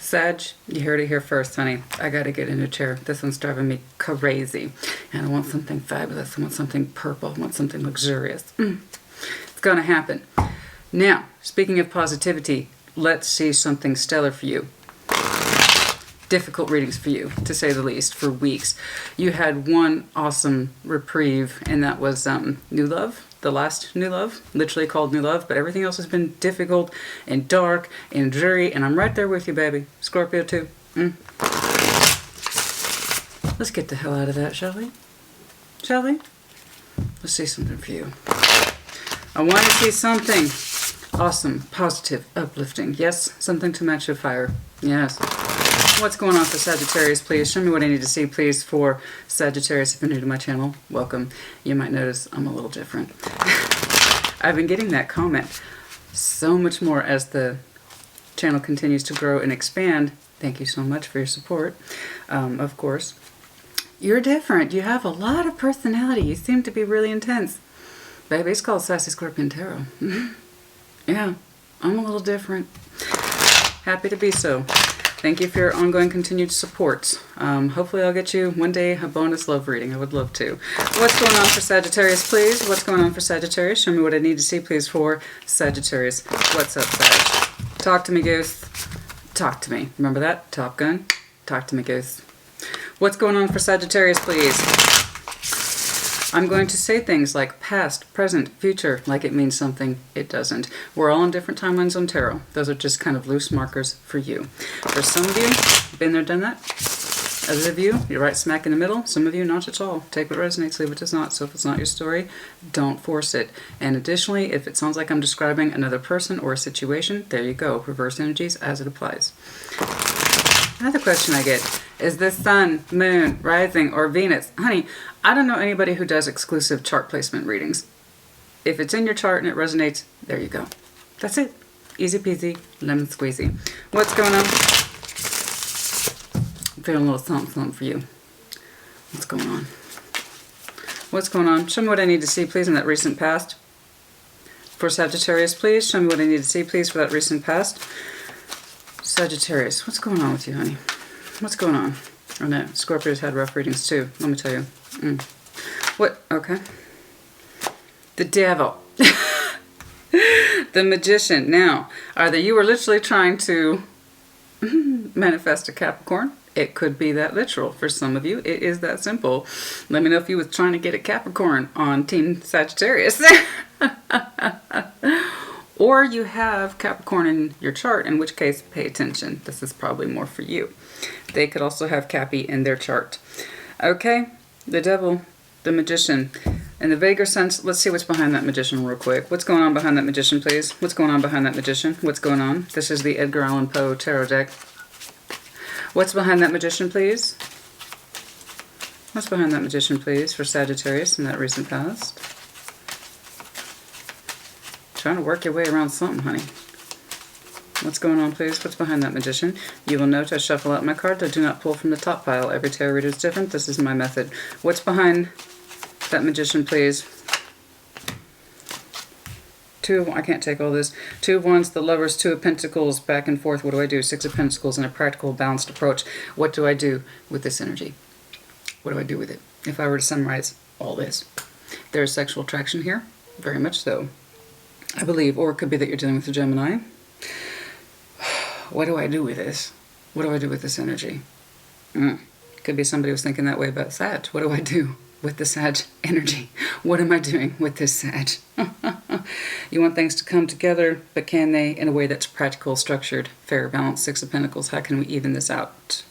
Sag, you heard it here first, honey. I gotta get in a chair. This one's driving me crazy. And I want something fabulous. I want something purple. I want something luxurious. It's gonna happen. Now, speaking of positivity, let's see something stellar for you. Difficult readings for you, to say the least, for weeks. You had one awesome reprieve, and that was New Love. The last New Love, literally called New Love, but everything else has been difficult and dark and dreary, and I'm right there with you, baby. Scorpio too. Let's get the hell out of that, shall we? Shall we? Let's see something for you. I want to see something awesome, positive, uplifting. Yes, something to match your fire. Yes. What's going on for Sagittarius, please? Show me what I need to see, please, for Sagittarius. If you're new to my channel, welcome. You might notice I'm a little different. I've been getting that comment so much more as the channel continues to grow and expand. Thank you so much for your support, of course. You're different. You have a lot of personality. You seem to be really intense. Baby, it's called Sassy Scorpion Tarot. Yeah, I'm a little different. Happy to be so. Thank you for your ongoing continued support. Hopefully I'll get you one day a bonus love reading. I would love to. What's going on for Sagittarius, please? What's going on for Sagittarius? Show me what I need to see, please, for Sagittarius. What's up, Sag? Talk to me, Goose. Talk to me. Remember that? Top Gun? Talk to me, Goose. What's going on for Sagittarius, please? I'm going to say things like past, present, future, like it means something. It doesn't. We're all on different timelines on tarot. Those are just kind of loose markers for you. For some of you, been there, done that. Others of you, you're right smack in the middle. Some of you, not at all. Take what resonates, leave what does not. So if it's not your story, don't force it. And additionally, if it sounds like I'm describing another person or a situation, there you go. Reverse energies as it applies. Another question I get, is this sun, moon, rising, or Venus? Honey, I don't know anybody who does exclusive chart placement readings. If it's in your chart and it resonates, there you go. That's it. Easy peasy, lemon squeezy. What's going on? I'm feeling a little something, something for you. What's going on? What's going on? Show me what I need to see, please, in that recent past. For Sagittarius, please. Show me what I need to see, please, for that recent past. Sagittarius, what's going on with you, honey? What's going on? Oh no, Scorpio's had rough readings too, let me tell you. What? Okay. The Devil. The Magician. Now, either you were literally trying to manifest a Capricorn. It could be that literal. For some of you, it is that simple. Let me know if you was trying to get a Capricorn on Team Sagittarius. Or you have Capricorn in your chart, in which case, pay attention. This is probably more for you. They could also have Cappy in their chart. Okay, the Devil, the Magician. In the vaguer sense, let's see what's behind that Magician real quick. What's going on behind that Magician, please? What's going on behind that Magician? What's going on? This is the Edgar Allan Poe Tarot deck. What's behind that Magician, please? What's behind that Magician, please, for Sagittarius in that recent past? Trying to work your way around something, honey. What's going on, please? What's behind that Magician? You will note I shuffle out my cards. I do not pull from the top pile. Every tarot reader is different. This is my method. What's behind that Magician, please? I can't take all this. 2 of Wands, the Lovers, 2 of Pentacles, back and forth. What do I do? 6 of Pentacles in a practical, balanced approach. What do I do with this energy? What do I do with it? If I were to summarize all this. There's sexual attraction here. Very much so. I believe, or it could be that you're dealing with a Gemini. What do I do with this? What do I do with this energy? Could be somebody who's thinking that way about Sag. What do I do with the Sag energy? What am I doing with this Sag? You want things to come together, but can they in a way that's practical, structured, fair, balanced? 6 of Pentacles. How can we even this out?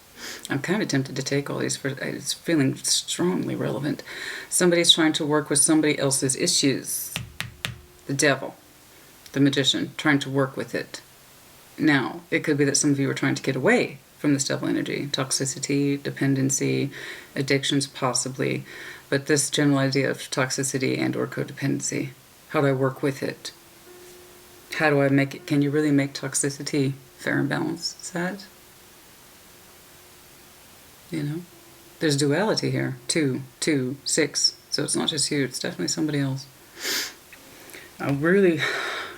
I'm kind of tempted to take all these. It's feeling strongly relevant. Somebody's trying to work with somebody else's issues. The Devil. The Magician, trying to work with it. Now, it could be that some of you are trying to get away from this Devil energy. Toxicity, dependency, addictions possibly. But this general idea of toxicity and or codependency. How do I work with it? How do I make it? Can you really make toxicity fair and balanced? Sad? You know? There's duality here. 2, 2, 6. So it's not just you. It's definitely somebody else.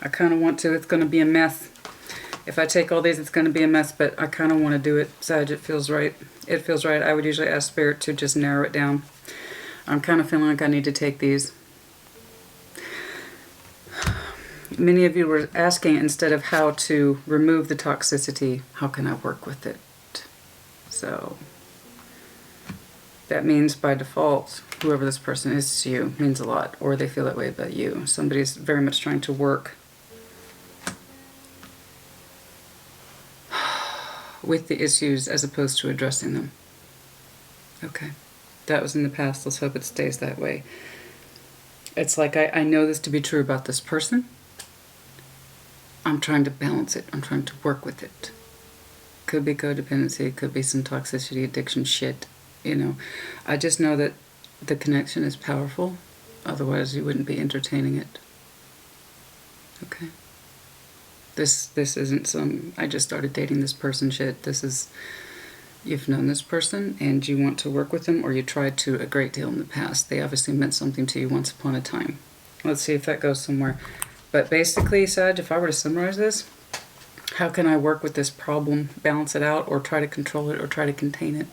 I kind of want to. It's going to be a mess. If I take all these, it's going to be a mess, but I kind of want to do it, Sag. It feels right. It feels right. I would usually ask Spirit to just narrow it down. I'm kind of feeling like I need to take these. Many of you were asking, instead of how to remove the toxicity, how can I work with it? So that means by default, whoever this person is to you means a lot, or they feel that way about you. Somebody's very much trying to work with the issues as opposed to addressing them. Okay. That was in the past. Let's hope it stays that way. It's like I know this to be true about this person. I'm trying to balance it. I'm trying to work with it. Could be codependency. Could be some toxicity, addiction shit. You know, I just know that the connection is powerful. Otherwise, you wouldn't be entertaining it. Okay. This isn't some, I just started dating this person shit. This is, you've known this person and you want to work with them, or you tried to a great deal in the past. They obviously meant something to you once upon a time. Let's see if that goes somewhere. But basically, Sag, if I were to summarize this, how can I work with this problem, balance it out, or try to control it, or try to contain it?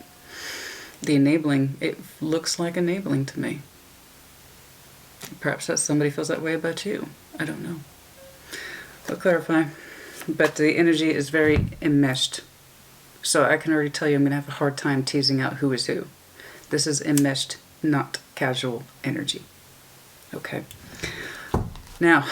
The enabling, it looks like enabling to me. Perhaps that somebody feels that way about you. I don't know. I'll clarify. But the energy is very enmeshed. So I can already tell you I'm going to have a hard time teasing out who is who. This is enmeshed, not casual energy. Okay. Now,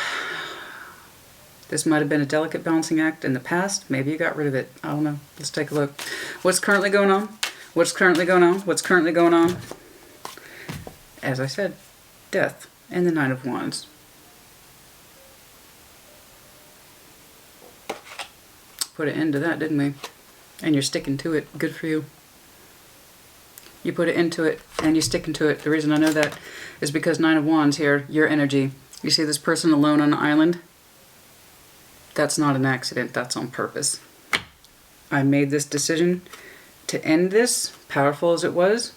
this might have been a delicate balancing act in the past. Maybe you got rid of it. I don't know. Let's take a look. What's currently going on? What's currently going on? What's currently going on? As I said, death and the Nine of Wands. Put an end to that, didn't we? And you're sticking to it. Good for you. You put it into it and you're sticking to it. The reason I know that is because Nine of Wands here, your energy. You see this person alone on an island? That's not an accident. That's on purpose. I made this decision to end this, powerful as it was.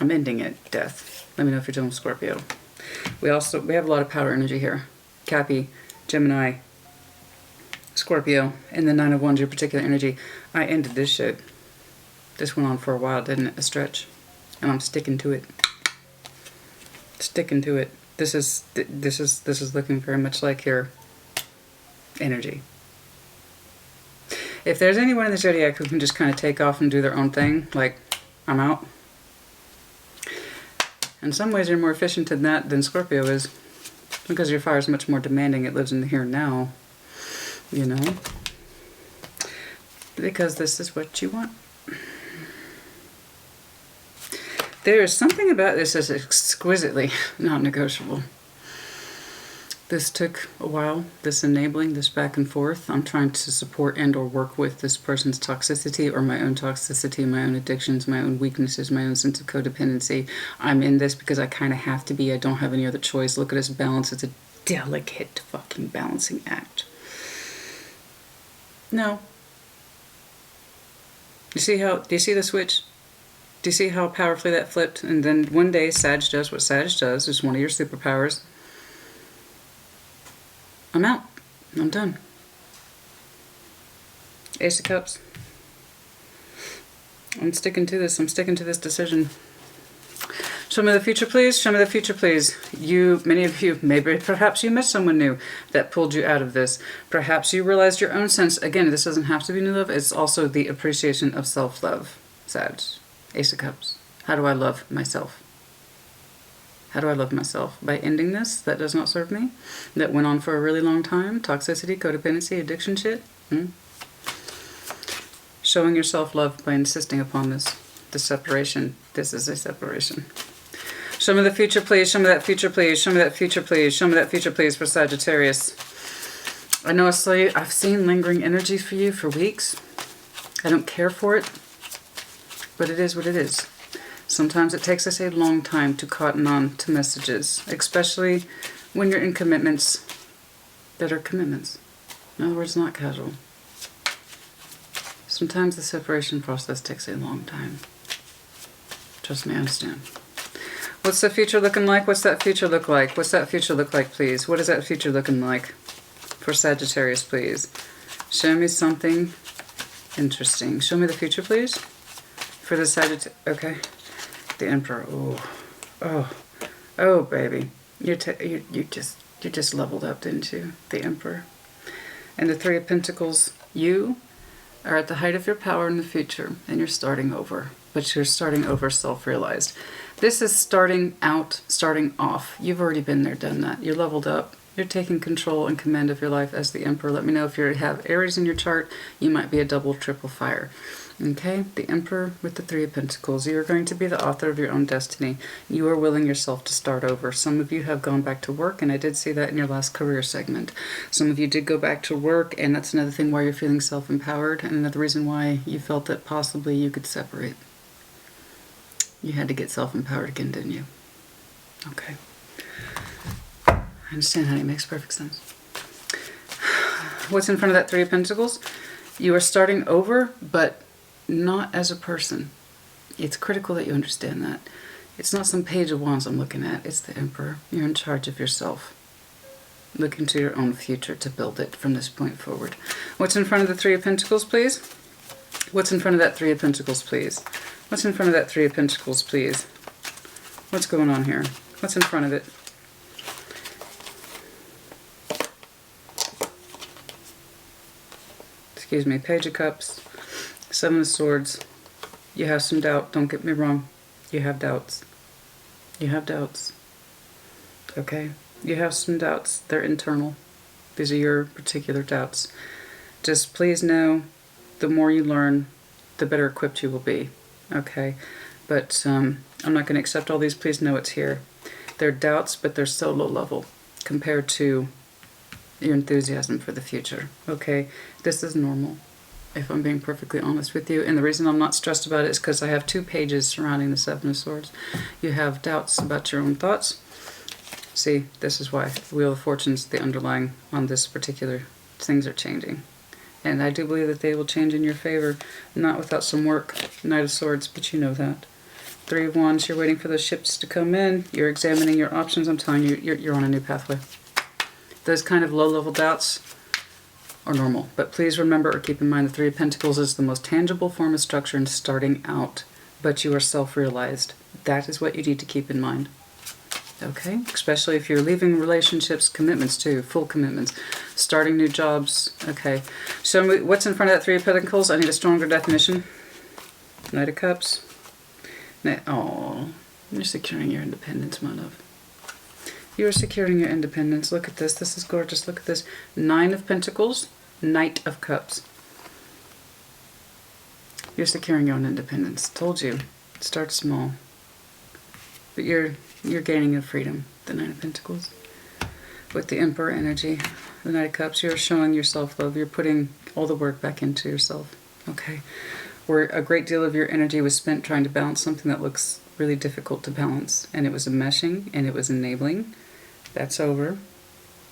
I'm ending it. Death. Let me know if you're dealing with Scorpio. We have a lot of power energy here. Cappy, Gemini, Scorpio, and the Nine of Wands, your particular energy. I ended this shit. This went on for a while, didn't it? A stretch. And I'm sticking to it. Sticking to it. This is looking very much like your energy. If there's anyone in the zodiac who can just kind of take off and do their own thing, like, I'm out. In some ways, you're more efficient in that than Scorpio is. Because your fire is much more demanding. It lives in the here and now. You know? Because this is what you want. There is something about this that's exquisitely non-negotiable. This took a while, this enabling, this back and forth. I'm trying to support and or work with this person's toxicity, or my own toxicity, my own addictions, my own weaknesses, my own sense of codependency. I'm in this because I kind of have to be. I don't have any other choice. Look at this balance. It's a delicate fucking balancing act. No. Do you see the switch? Do you see how powerfully that flipped? And then one day, Sag does what Sag does. It's one of your superpowers. I'm out. I'm done. Ace of Cups. I'm sticking to this. I'm sticking to this decision. Show me the future, please. Show me the future, please. Many of you, maybe perhaps you met someone new that pulled you out of this. Perhaps you realized your own sense. Again, this doesn't have to be new love. It's also the appreciation of self-love. Sag. Ace of Cups. How do I love myself? How do I love myself? By ending this that does not serve me, that went on for a really long time, toxicity, codependency, addiction shit. Showing yourself love by insisting upon this separation. This is a separation. Show me the future, please. Show me that future, please. Show me that future, please. Show me that future, please, for Sagittarius. I know I've seen lingering energy for you for weeks. I don't care for it, but it is what it is. Sometimes it takes us a long time to cotton on to messages, especially when you're in commitments that are commitments. In other words, not casual. Sometimes the separation process takes a long time. Trust me, I understand. What's the future looking like? What's that future look like? What's that future look like, please? What is that future looking like for Sagittarius, please? Show me something interesting. Show me the future, please. For the Sagittarius. Okay. The Emperor. Oh, baby. You just leveled up, didn't you? The Emperor. And the Three of Pentacles. You are at the height of your power in the future, and you're starting over. But you're starting over self-realized. This is starting off. You've already been there, done that. You're leveled up. You're taking control and command of your life as the Emperor. Let me know if you have Aries in your chart. You might be a double, triple fire. Okay? The Emperor with the Three of Pentacles. You are going to be the author of your own destiny. You are willing yourself to start over. Some of you have gone back to work, and I did see that in your last career segment. Some of you did go back to work, and that's another thing why you're feeling self-empowered, and another reason why you felt that possibly you could separate. You had to get self-empowered again, didn't you? Okay. I understand, honey. It makes perfect sense. What's in front of that Three of Pentacles? You are starting over, but not as a person. It's critical that you understand that. It's not some Page of Wands I'm looking at. It's the Emperor. You're in charge of yourself. Look into your own future to build it from this point forward. What's in front of the Three of Pentacles, please? What's in front of that Three of Pentacles, please? What's in front of that Three of Pentacles, please? What's going on here? What's in front of it? Excuse me, Page of Cups, Seven of Swords. You have some doubt, don't get me wrong. You have doubts. You have doubts. Okay? You have some doubts. They're internal. These are your particular doubts. Just please know, the more you learn, the better equipped you will be. Okay? But I'm not going to accept all these. Please know it's here. They're doubts, but they're so low level compared to your enthusiasm for the future. Okay? This is normal, if I'm being perfectly honest with you. And the reason I'm not stressed about it is because I have 2 pages surrounding the Seven of Swords. You have doubts about your own thoughts. See, this is why the Wheel of Fortune's the underlying on this particular. Things are changing. And I do believe that they will change in your favor. Not without some work. Knight of Swords, but you know that. Three of Wands, you're waiting for those ships to come in. You're examining your options. I'm telling you, you're on a new pathway. Those kind of low-level doubts are normal. But please remember or keep in mind the Three of Pentacles is the most tangible form of structure in starting out. But you are self-realized. That is what you need to keep in mind. Okay? Especially if you're leaving relationships, commitments too, full commitments. Starting new jobs. Okay. So what's in front of that Three of Pentacles? I need a stronger definition. Knight of Cups. Oh, you're securing your independence, my love. You are securing your independence. Look at this. This is gorgeous. Look at this. Nine of Pentacles, Knight of Cups. You're securing your own independence. Told you. Start small. But you're gaining your freedom. The Nine of Pentacles. With the Emperor energy, the Knight of Cups, you're showing your self-love. You're putting all the work back into yourself. Okay. Where a great deal of your energy was spent trying to balance something that looks really difficult to balance. And it was enmeshing and it was enabling. That's over.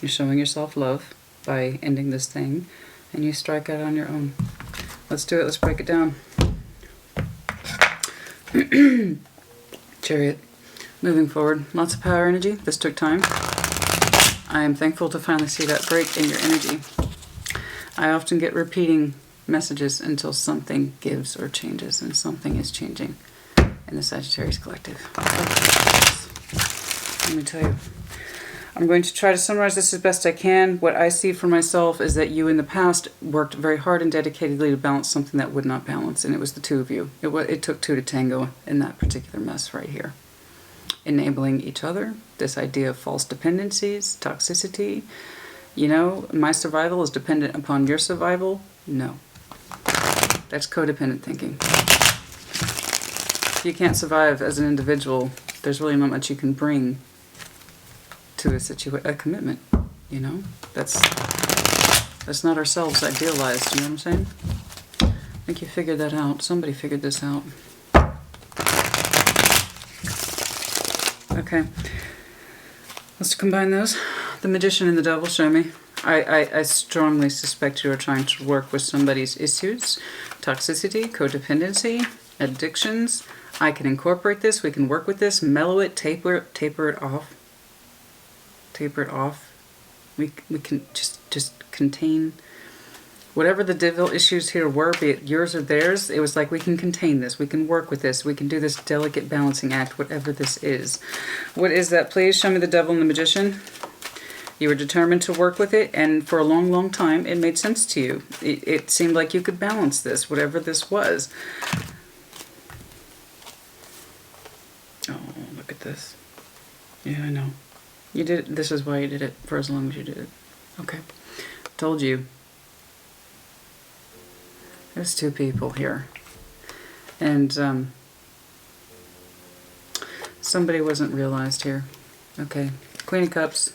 You're showing yourself love by ending this thing. And you strike out on your own. Let's do it. Let's break it down. Chariot. Moving forward. Lots of power energy. This took time. I am thankful to finally see that break in your energy. I often get repeating messages until something gives or changes, and something is changing in the Sagittarius collective. Let me tell you. I'm going to try to summarize this as best I can. What I see for myself is that you in the past worked very hard and dedicatedly to balance something that would not balance, and it was the two of you. It took two to tango in that particular mess right here. Enabling each other, this idea of false dependencies, toxicity. You know, my survival is dependent upon your survival. No. That's codependent thinking. If you can't survive as an individual, there's really not much you can bring to a commitment, you know? That's not ourselves idealized, you know what I'm saying? I think you figured that out. Somebody figured this out. Okay. Let's combine those. The Magician and the Devil, show me. I strongly suspect you are trying to work with somebody's issues, toxicity, codependency, addictions. I can incorporate this. We can work with this, mellow it, taper it off. Taper it off. We can just contain Whatever the devil issues here were, be it yours or theirs, it was like, we can contain this, we can work with this, we can do this delicate balancing act, whatever this is. What is that, please? Show me the devil and the magician. You were determined to work with it, and for a long, long time, it made sense to you. It seemed like you could balance this, whatever this was. Oh, look at this. Yeah, I know. You did it. This is why you did it, for as long as you did it. Okay. Told you. There's two people here. And somebody wasn't realized here. Okay. Queen of Cups,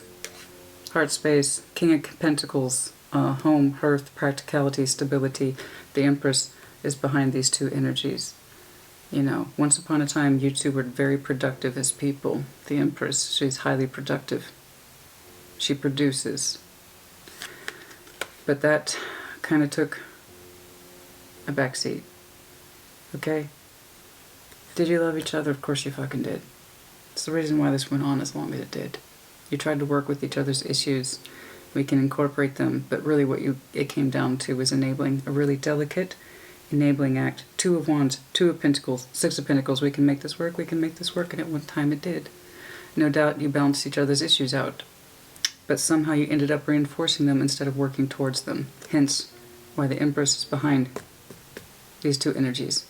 heart space, King of Pentacles, home, hearth, practicality, stability. The Empress is behind these two energies. You know, once upon a time, you two were very productive as people. The Empress, she's highly productive. She produces. But that kind of took a backseat. Okay? Did you love each other? Of course you fucking did. It's the reason why this went on as long as it did. You tried to work with each other's issues. We can incorporate them, but really what it came down to was enabling a really delicate, enabling act. 2 of Wands, 2 of Pentacles, 6 of Pentacles. We can make this work, we can make this work, and at one time it did. No doubt you balanced each other's issues out, but somehow you ended up reinforcing them instead of working towards them. Hence, why the Empress is behind these two energies.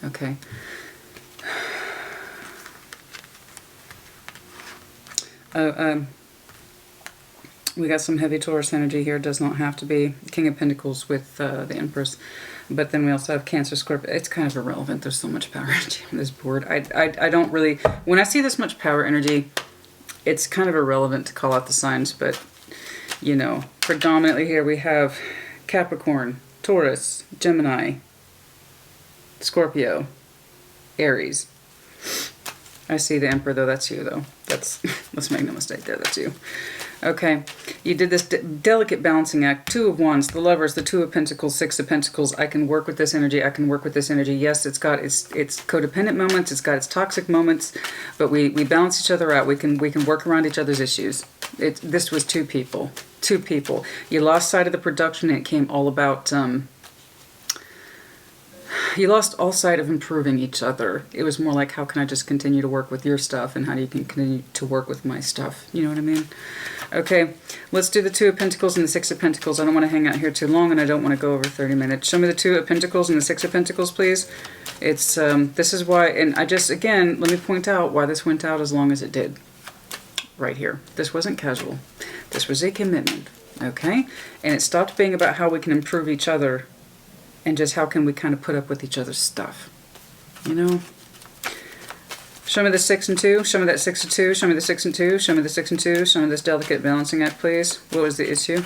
Okay. We got some heavy Taurus energy here. It does not have to be King of Pentacles with the Empress. But then we also have Cancer, Scorpio. It's kind of irrelevant. There's so much power energy on this board. I don't really... When I see this much power energy, it's kind of irrelevant to call out the signs. But, you know, predominantly here we have Capricorn, Taurus, Gemini, Scorpio, Aries. I see the Emperor, though. That's you, though. That's... Let's make no mistake there. That's you. Okay, you did this delicate balancing act. 2 of Wands, the Lovers, the 2 of Pentacles, 6 of Pentacles. I can work with this energy. I can work with this energy. Yes, it's got its codependent moments. It's got its toxic moments, but we balance each other out. We can work around each other's issues. This was 2 people. 2 people. You lost sight of the production, and it came all about... you lost all sight of improving each other. It was more like, how can I just continue to work with your stuff, and how do you continue to work with my stuff? You know what I mean? Okay, let's do the 2 of Pentacles and the 6 of Pentacles. I don't want to hang out here too long, and I don't want to go over 30 minutes. Show me the 2 of Pentacles and the 6 of Pentacles, please. It's this is why, and I just, again, let me point out why this went out as long as it did. Right here. This wasn't casual. This was a commitment, okay? And it stopped being about how we can improve each other and just how can we kind of put up with each other's stuff. You know? Show me the 6 and 2. Show me that 6 and 2. Show me the 6 and 2. Show me the 6 and 2. Show me this delicate balancing act, please. What was the issue?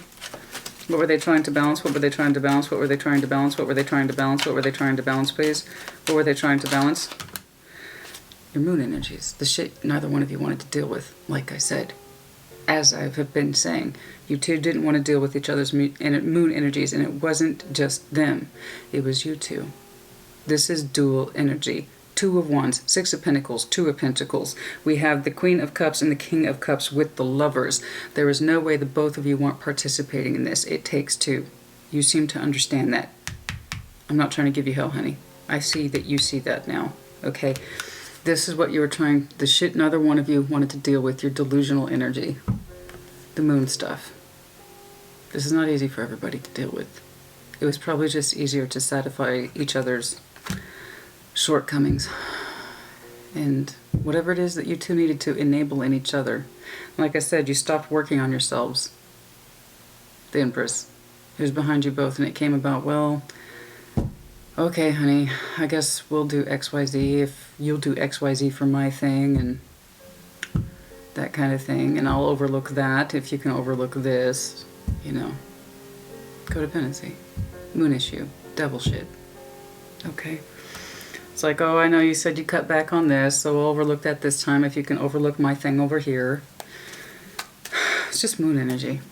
What were they trying to balance? What were they trying to balance? What were they trying to balance? What were they trying to balance? What were they trying to balance, please? What were they trying to balance? Your moon energies. The shit neither one of you wanted to deal with, like I said. As I have been saying, you two didn't want to deal with each other's moon energies, and it wasn't just them. It was you two. This is dual energy. 2 of Wands, 6 of Pentacles, 2 of Pentacles. We have the Queen of Cups and the King of Cups with the Lovers. There is no way the both of you weren't participating in this. It takes 2. You seem to understand that. I'm not trying to give you hell, honey. I see that you see that now. Okay? This is what you were trying... The shit neither one of you wanted to deal with. Your delusional energy. The moon stuff. This is not easy for everybody to deal with. It was probably just easier to satisfy each other's shortcomings. And whatever it is that you two needed to enable in each other. Like I said, you stopped working on yourselves. The Empress. It was behind you both, and it came about, well... Okay, honey, I guess we'll do XYZ if you'll do XYZ for my thing, and that kind of thing. And I'll overlook that if you can overlook this, you know. Codependency. Moon issue. Devil shit. Okay. It's like, oh, I know you said you cut back on this, so we'll overlook that this time if you can overlook my thing over here. It's just moon energy.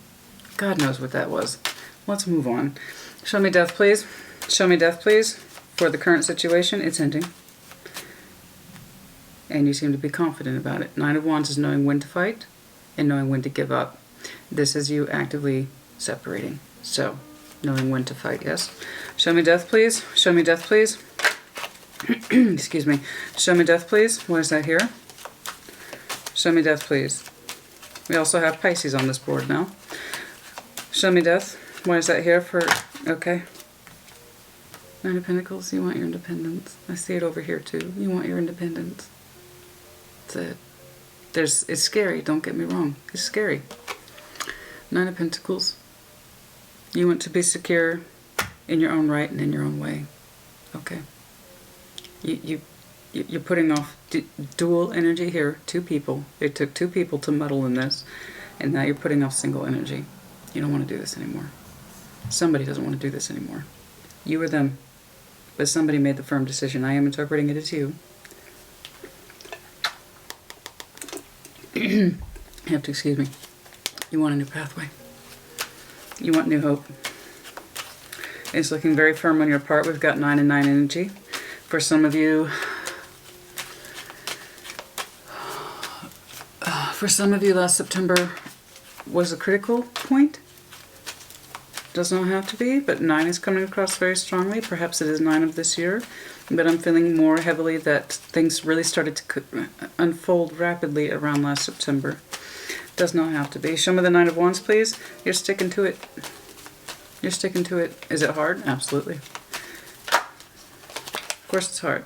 God knows what that was. Let's move on. Show me death, please. Show me death, please. For the current situation, it's ending. And you seem to be confident about it. 9 of Wands is knowing when to fight and knowing when to give up. This is you actively separating. So, knowing when to fight, yes. Show me death, please. Show me death, please. Excuse me. Show me death, please. What is that here? Show me death, please. We also have Pisces on this board now. Show me death. What is that here for? Okay. Nine of Pentacles. You want your independence. I see it over here too. You want your independence. That's it. It's scary. Don't get me wrong. It's scary. Nine of Pentacles. You want to be secure in your own right and in your own way. Okay. You're putting off dual energy here. Two people. It took two people to muddle in this. And now you're putting off single energy. You don't want to do this anymore. Somebody doesn't want to do this anymore. You or them. But somebody made the firm decision. I am interpreting it as you. You have to excuse me. You want a new pathway. You want new hope. It's looking very firm on your part. We've got 9 and 9 energy. For some of you, last September was a critical point. Does not have to be, but 9 is coming across very strongly. Perhaps it is 9 of this year, but I'm feeling more heavily that things really started to unfold rapidly around last September. Does not have to be. Show me the 9 of Wands, please. You're sticking to it. You're sticking to it. Is it hard? Absolutely. Of course it's hard.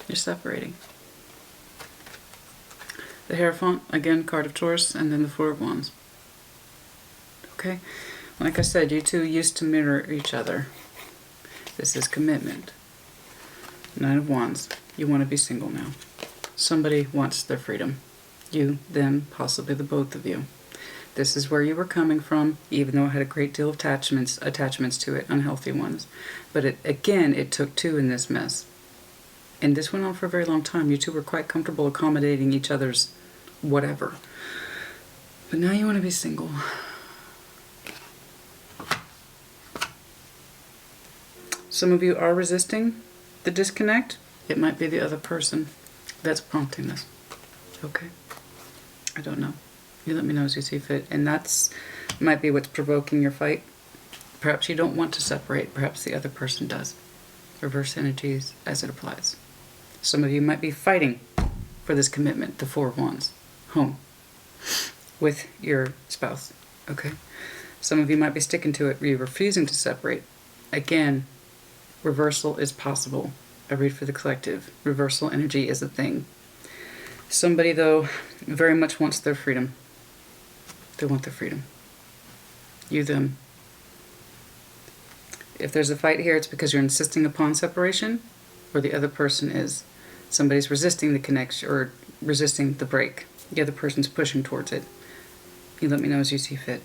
You're separating. The Hierophant, again, card of Taurus, and then the 4 of Wands. Okay? Like I said, you two used to mirror each other. This is commitment. 9 of Wands. You want to be single now. Somebody wants their freedom. You, them, possibly the both of you. This is where you were coming from, even though it had a great deal of attachments to it, unhealthy ones. But it took two in this mess. And this went on for a very long time. You two were quite comfortable accommodating each other's whatever. But now you want to be single. Some of you are resisting the disconnect. It might be the other person that's prompting this. Okay? I don't know. You let me know as you see fit. And might be what's provoking your fight. Perhaps you don't want to separate. Perhaps the other person does. Reverse energies as it applies. Some of you might be fighting for this commitment, the 4 of Wands, home, with your spouse. Okay? Some of you might be sticking to it. You're refusing to separate. Again, reversal is possible. I read for the collective. Reversal energy is a thing. Somebody, though, very much wants their freedom. They want their freedom. You, them. If there's a fight here, it's because you're insisting upon separation, or the other person is. Somebody's resisting the connection, or resisting the break. The other person's pushing towards it. You let me know as you see fit.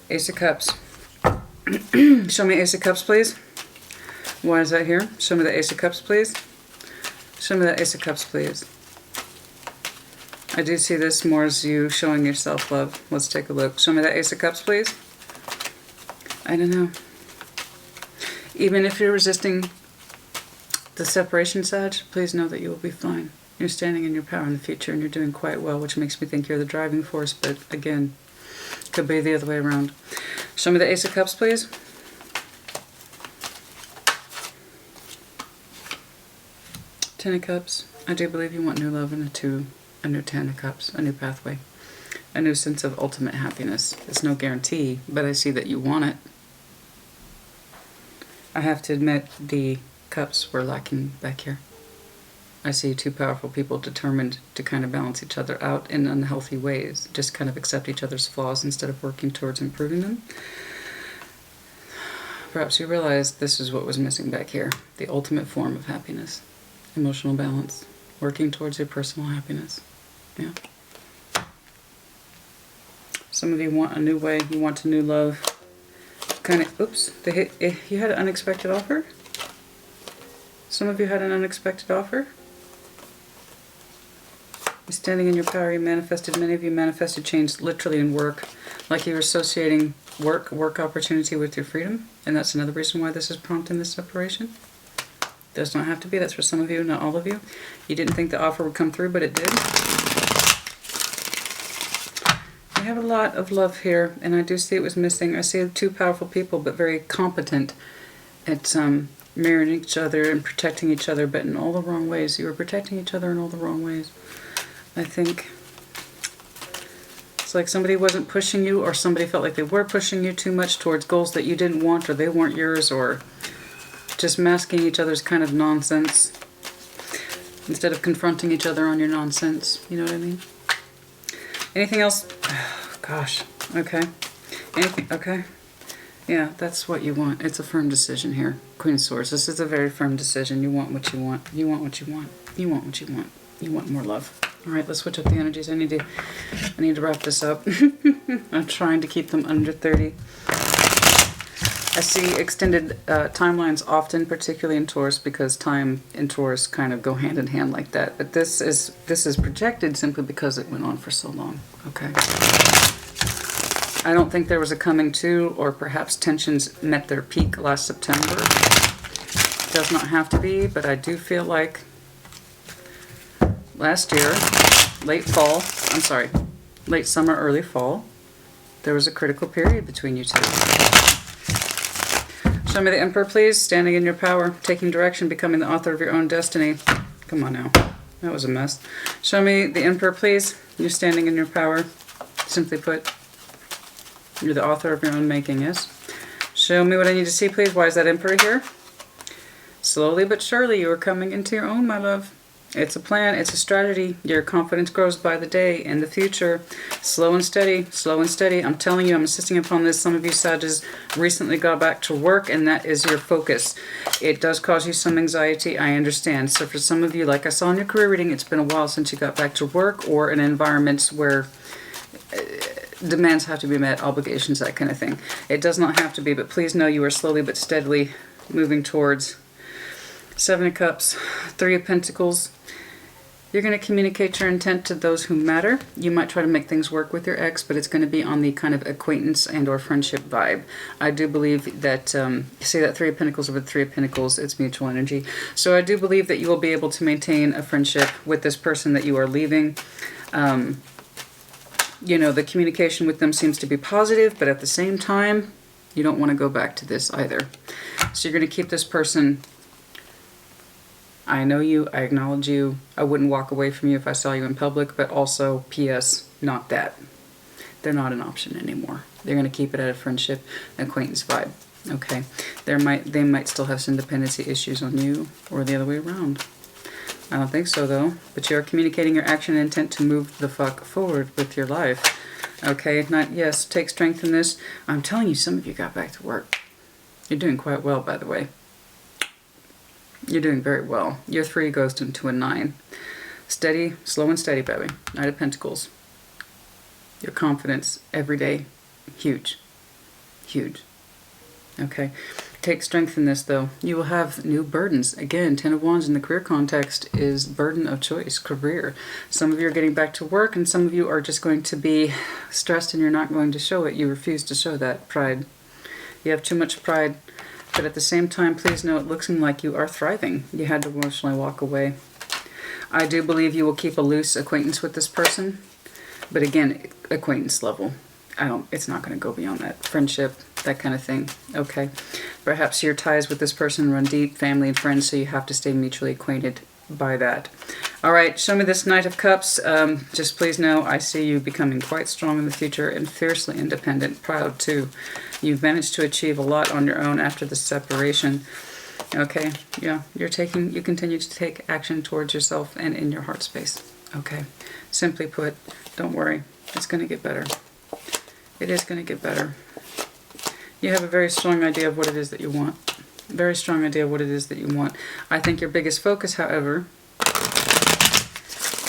Ace of Cups. Show me Ace of Cups, please. Why is that here? Show me the Ace of Cups, please. Show me the Ace of Cups, please. I do see this more as you showing your self-love. Let's take a look. Show me the Ace of Cups, please. I don't know. Even if you're resisting the separation, Sag, please know that you will be fine. You're standing in your power in the future, and you're doing quite well, which makes me think you're the driving force, but again, could be the other way around. Show me the Ace of Cups, please. Ten of Cups. I do believe you want new love and a new 10 of Cups, a new pathway, a new sense of ultimate happiness. It's no guarantee, but I see that you want it. I have to admit, the Cups were lacking back here. I see two powerful people determined to kind of balance each other out in unhealthy ways, just kind of accept each other's flaws instead of working towards improving them. Perhaps you realize this is what was missing back here, the ultimate form of happiness, emotional balance, working towards your personal happiness. Yeah. Some of you want a new way, you want a new love. Kind of, oops, you had an unexpected offer? Some of you had an unexpected offer? You're standing in your power, you manifested, many of you manifested change literally in work, like you're associating work opportunity with your freedom, and that's another reason why this is prompting this separation. Does not have to be, that's for some of you, not all of you. You didn't think the offer would come through, but it did. have a lot of love here, and I do see it was missing. I see two powerful people, but very competent at mirroring each other and protecting each other, but in all the wrong ways. You were protecting each other in all the wrong ways. I think it's like somebody wasn't pushing you, or somebody felt like they were pushing you too much towards goals that you didn't want, or they weren't yours, or just masking each other's kind of nonsense instead of confronting each other on your nonsense. You know what I mean? Anything else? Oh, gosh. Okay. Anything? Okay. Yeah, that's what you want. It's a firm decision here. Queen of Swords. This is a very firm decision. You want what you want. You want what you want. You want what you want. You want more love. All right, let's switch up the energies. I need to wrap this up. I'm trying to keep them under 30. I see extended timelines often, particularly in Taurus, because time and Taurus kind of go hand in hand like that. But this is projected simply because it went on for so long. Okay. I don't think there was a coming to, or perhaps tensions met their peak last September. It does not have to be, but I do feel like last year, late summer, early fall, there was a critical period between you two. Show me the Emperor, please. Standing in your power, taking direction, becoming the author of your own destiny. Come on now. That was a mess. Show me the Emperor, please. You're standing in your power. Simply put, you're the author of your own making, yes? Show me what I need to see, please. Why is that Emperor here? Slowly but surely, you are coming into your own, my love. It's a plan. It's a strategy. Your confidence grows by the day in the future. Slow and steady. Slow and steady. I'm telling you, I'm insisting upon this. Some of you Sages recently got back to work, and that is your focus. It does cause you some anxiety. I understand. So for some of you, like I saw in your career reading, it's been a while since you got back to work or in environments where demands have to be met, obligations, that kind of thing. It does not have to be, but please know you are slowly but steadily moving towards 7 of Cups, 3 of Pentacles. You're going to communicate your intent to those who matter. You might try to make things work with your ex, but it's going to be on the kind of acquaintance and or friendship vibe. I do believe that, see that 3 of Pentacles over the 3 of Pentacles, it's mutual energy. So I do believe that you will be able to maintain a friendship with this person that you are leaving. You know, the communication with them seems to be positive, but at the same time, you don't want to go back to this either. So you're going to keep this person. I know you, I acknowledge you, I wouldn't walk away from you if I saw you in public, but also, P.S., not that. They're not an option anymore. They're going to keep it at a friendship, acquaintance vibe. Okay? They might still have some dependency issues on you, or the other way around. I don't think so, though. But you are communicating your action and intent to move the fuck forward with your life. Okay? Yes, take strength in this. I'm telling you, some of you got back to work. You're doing quite well, by the way. You're doing very well. Your 3 goes into a 9. Steady, slow and steady, baby. Knight of Pentacles. Your confidence every day, huge. Huge. Okay. Take strength in this, though. You will have new burdens. Again, 10 of Wands in the career context is burden of choice, career. Some of you are getting back to work, and some of you are just going to be stressed and you're not going to show it. You refuse to show that pride. You have too much pride. But at the same time, please know it looks like you are thriving. You had to emotionally walk away. I do believe you will keep a loose acquaintance with this person. But again, acquaintance level. It's not going to go beyond that. Friendship, that kind of thing. Okay. Perhaps your ties with this person run deep, family and friends, so you have to stay mutually acquainted by that. All right, show me this Knight of Cups. Just please know I see you becoming quite strong in the future and fiercely independent, proud too. You've managed to achieve a lot on your own after the separation. Okay, yeah, you continue to take action towards yourself and in your heart space. Okay, simply put, don't worry, it's going to get better. It is going to get better. You have a very strong idea of what it is that you want. Very strong idea of what it is that you want. I think your biggest focus, however,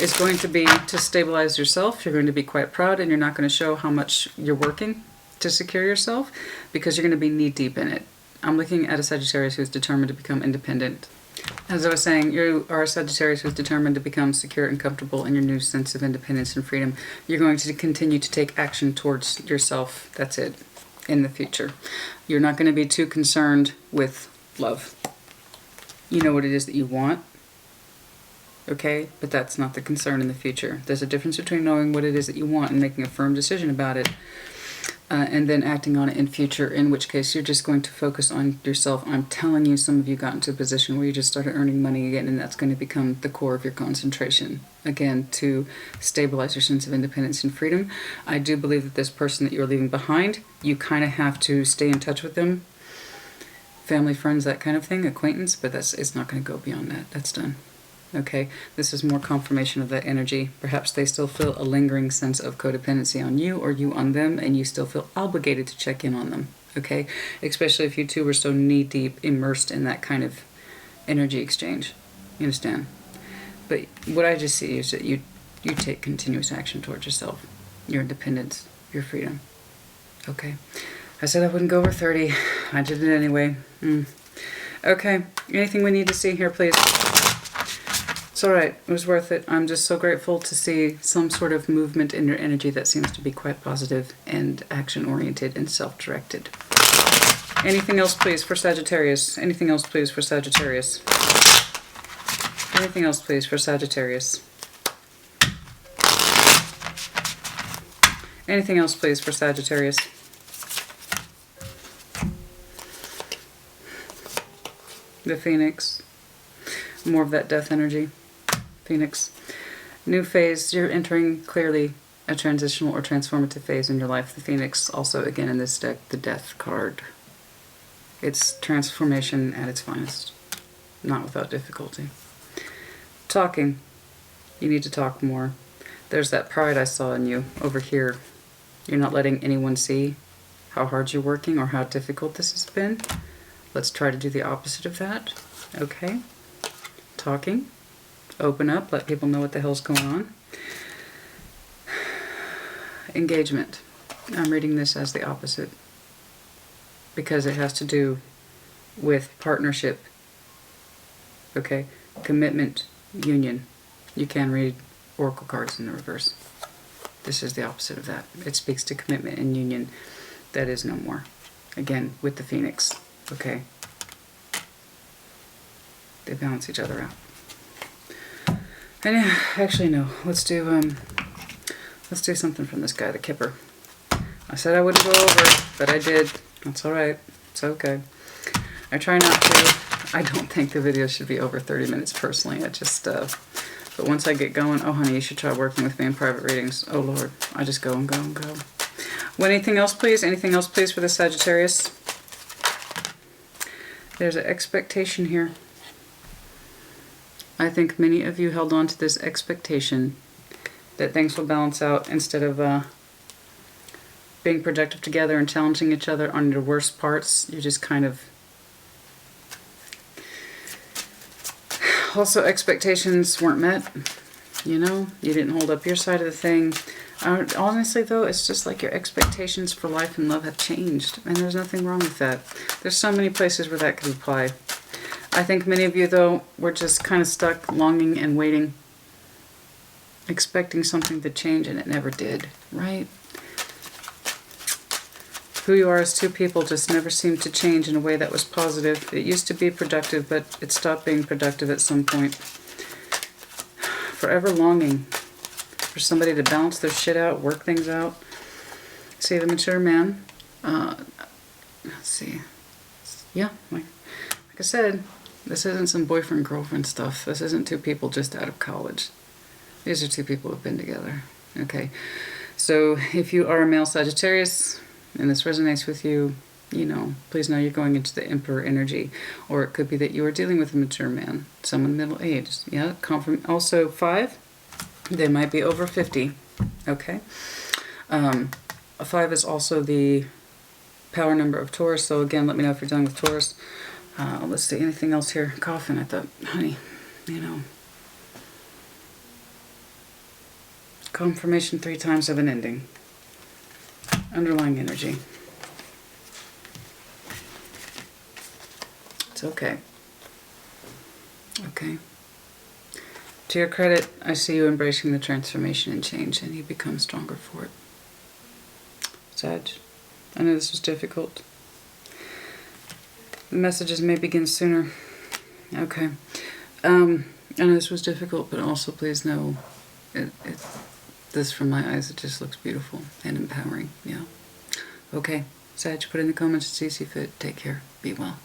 is going to be to stabilize yourself. You're going to be quite proud, and you're not going to show how much you're working to secure yourself because you're going to be knee-deep in it. I'm looking at a Sagittarius who's determined to become independent. As I was saying, you are a Sagittarius who's determined to become secure and comfortable in your new sense of independence and freedom. You're going to continue to take action towards yourself. That's it. In the future. You're not going to be too concerned with love. You know what it is that you want. okay? But that's not the concern in the future. There's a difference between knowing what it is that you want and making a firm decision about it, and then acting on it in future, in which case you're just going to focus on yourself. I'm telling you, some of you got into a position where you just started earning money again, and that's going to become the core of your concentration, again, to stabilize your sense of independence and freedom. I do believe that this person that you're leaving behind, you kind of have to stay in touch with them. Family, friends, that kind of thing, acquaintance, but it's not going to go beyond that. That's done. Okay, this is more confirmation of that energy. Perhaps they still feel a lingering sense of codependency on you, or you on them, and you still feel obligated to check in on them. Okay, especially if you two were so knee-deep immersed in that kind of energy exchange. You understand? But what I just see is that you take continuous action towards yourself, your independence, your freedom. Okay, I said I wouldn't go over 30. I did it anyway. Okay, anything we need to see here, please? It's alright, it was worth it. I'm just so grateful to see some sort of movement in your energy that seems to be quite positive and action-oriented and self-directed. Anything else, please, for Sagittarius? Anything else, please, for Sagittarius? Anything else, please, for Sagittarius? Anything else, please, for Sagittarius? The Phoenix. More of that death energy. Phoenix. New phase. You're entering clearly a transitional or transformative phase in your life. The Phoenix, also again in this deck, the Death card. It's transformation at its finest. Not without difficulty. Talking. You need to talk more. There's that pride I saw in you over here. You're not letting anyone see how hard you're working or how difficult this has been. Let's try to do the opposite of that. Okay? Talking. Open up. Let people know what the hell's going on. Engagement. I'm reading this as the opposite, because it has to do with partnership. Okay? Commitment. Union. You can read oracle cards in the reverse. This is the opposite of that. It speaks to commitment and union. That is no more. Again, with the Phoenix. Okay? They balance each other out. And actually, no. Let's do something from this guy, the Kipper. I said I wouldn't go over, but I did. That's all right. It's okay. I try not to. I don't think the video should be over 30 minutes personally. I just, but once I get going, oh honey, you should try working with me in private readings. Oh Lord, I just go and go and go. Well, anything else, please? Anything else, please, for the Sagittarius? There's an expectation here. I think many of you held on to this expectation that things will balance out instead of being productive together and challenging each other on your worst parts. You just kind of... Also, expectations weren't met. You know, you didn't hold up your side of the thing. Honestly, though, it's just like your expectations for life and love have changed. And there's nothing wrong with that. There's so many places where that could apply. I think many of you, though, were just kind of stuck longing and waiting, expecting something to change, and it never did, right? Who you are as two people just never seemed to change in a way that was positive. It used to be productive, but it stopped being productive at some point. Forever longing for somebody to balance their shit out, work things out. See, the mature man, let's see. Yeah, like I said, this isn't some boyfriend-girlfriend stuff. This isn't two people just out of college. These are two people who have been together. Okay, so if you are a male Sagittarius and this resonates with you, you know, please know you're going into the Emperor energy. Or it could be that you are dealing with a mature man, someone middle-aged. Yeah, also 5, they might be over 50. Okay, a 5 is also the power number of Taurus. So again, let me know if you're dealing with Taurus. Let's see, anything else here? Coffin, I thought, honey, you know. Confirmation 3 times of an ending. Underlying energy. It's okay. Okay. To your credit, I see you embracing the transformation and change, and you become stronger for it. Sag, I know this was difficult. The messages may begin sooner. Okay. I know this was difficult, but also please know, this from my eyes, it just looks beautiful and empowering. Yeah. Okay. Sag, put in the comments, it's easy fit. Take care. Be well.